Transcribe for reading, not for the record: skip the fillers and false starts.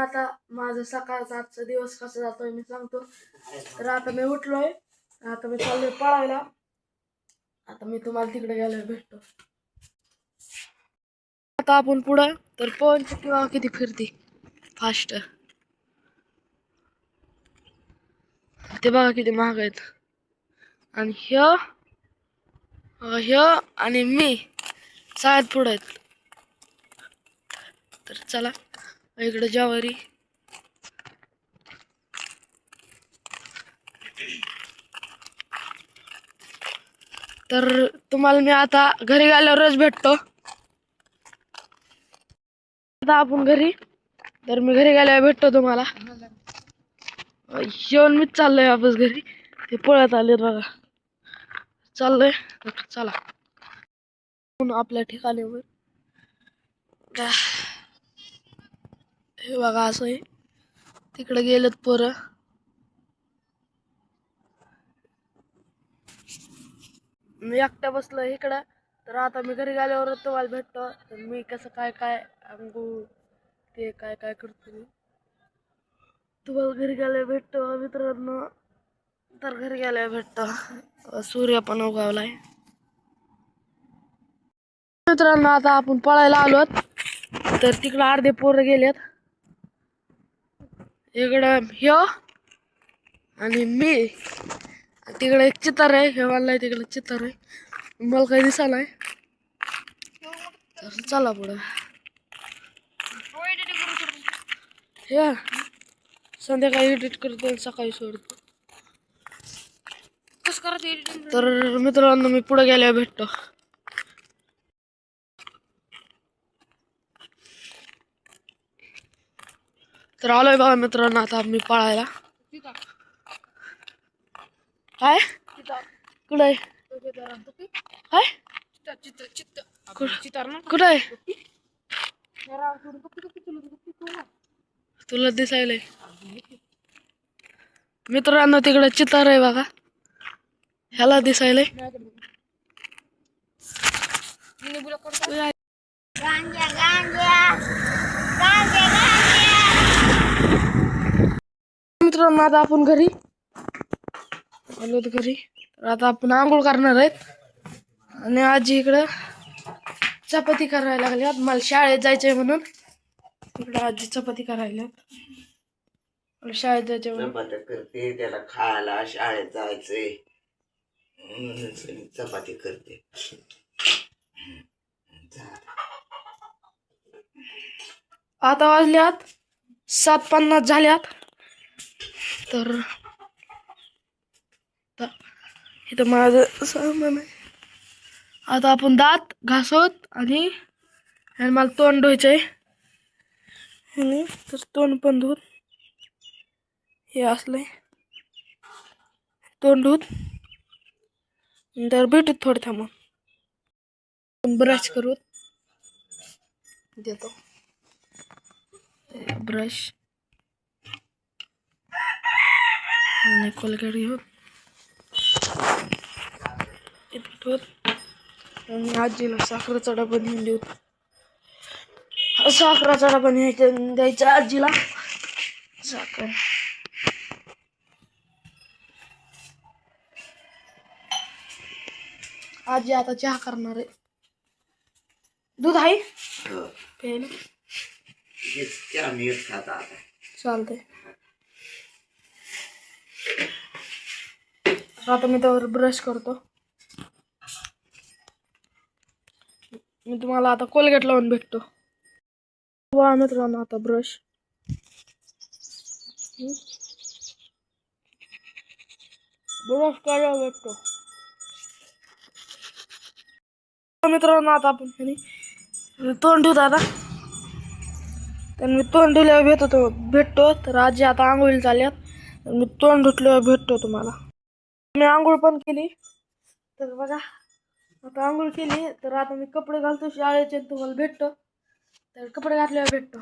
आता माझा सकाळचा आजचा दिवस कसा जातोय मी सांगतो. तर आता मी उठलोय, आता मी चाललोय पळायला. आता मी तुम्हाला तिकडे गेल्यावर भेटतो. आता आपण पुढं तर पवन चक्की बघा किती फिरते फास्ट. ते बघा किती महाग आहेत. आणि ह्य आणि मी सगळ्यात पुढे आहेत. तर चला इकडे ज्वारी. तर तुम्हाला मी आता घरी गेल्यावरच भेटतो. आता आपण घरी, तर मी घरी गेल्यावर भेटतो तुम्हाला. येऊन मीच चाललोय वापस घरी. ते पळत आले बघा. चाललोय चला आपल्या ठिकाणीवर. हे बघा असं आहे. तिकडे गेलेत पोरं. मी एकटा बसलो इकडं. तर आता मी घरी गेल्यावर तुम्हाला भेटतो. तर मी कसं काय काय अंघोळ ते काय काय करतो मी तुम्हाला घरी गेल्यावर भेटतो मित्रांनो. तर घरी गेल्यावर भेटतो. सूर्य पण उगवलाय मित्रांनो. आता आपण पळायला आलोत. तर तिकडं अर्धे पोरं गेलेत. इकडं ह्यो आणि मी. तिकडे एक चितार आहे. हे वाला तिकडे चितार आहे. मला काही दिसा नाही. तर चला पुढं. हे संध्याकाळी एडिट करतो आणि सकाळी सोडतो. तर मित्रांनो मी पुढे गेल्यावर भेटतो. तर आलोय बघा मित्रांनो आता मी पळायला. काय कुठे काय कुठे आहे तुला दिसायलंय मित्रांनो. तिकडे चितार आहे बघा. ह्याला दिसायलंय. मित्रांनो आता आपण घरी आलो घरी. तर आता आपण आंघोळ करणार आहेत. आणि आजी इकडं चपाती करायला लागल्यात. मला शाळेत जायचंय म्हणून इकडं आजी चपाती करायला. शाळेत जायचंय म्हणून करते. त्याला खायला शाळेत जायचंय चपाती करते. आता वाजल्यात 7:50 झाल्यात. तर इथं माझं सामान आहे. आता आपण दात घासत आणि मला तोंड धुवायचंय. तर तोंड पण धुत हे असलंय तोंड धुत. तर भेटू थोडं थांबून ब्रश करू देतो. ब्रश आणि कोलगेट घेऊन आणि आजीला साखरेचा डबा नेऊन देऊ. साखरेचा डबा द्यायचा आजीला. साखर आजी आता चहा करणार आहे. दूध आहे प्यायला चालतंय. आता मी त्यावर ब्रश करतो. मी तुम्हाला आता कोलगेट लावून भेटतो. वा मित्रांनो आता ब्रश करायला भेटतो. मित्रांनो आता आपण तोंड धुत. आता तर मी तोंड धुल्यावर भेटतो. तर आजी आता आंघोळीला चालल्यात. तर मी तोंड धुतल्यावर भेटतो तुम्हाला. मी आंघोळ पण केली. तर बघा आता आंघोळ केली. तर आता मी कपडे घालतो शाळेचे. तुम्हाला भेटतो. तर कपडे घातल्यावर भेटतो.